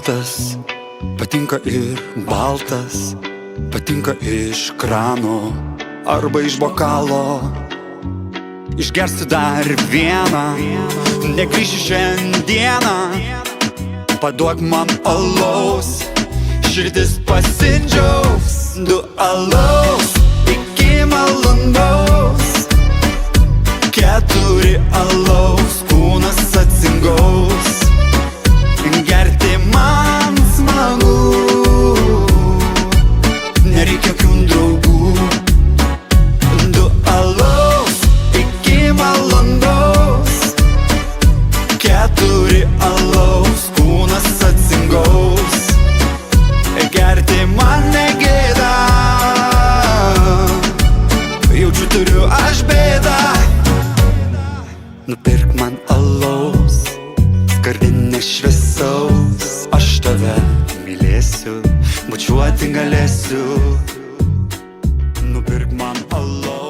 šaltas, patinka ir baltas, patinka iš krano arba iš bokalo. Išgersiu dar vieną, negrįšiu šiandieną, paduok man alaus, širdis pasidžiaugs. 2 alaus iki valandos, 4 alaus, kūnas atsingaus. Gerti man smagu, nereikia jokių draugų. 2 alaus iki valandos, 4 alaus, kūnas atsingaus. Gerti man negėda, jaučiu turiu aš bėdą. Nupirk man alaus, skardinę šviesaus, aš tave mylėsiu, bučiuoti galėsiu. Nupirk man alaus.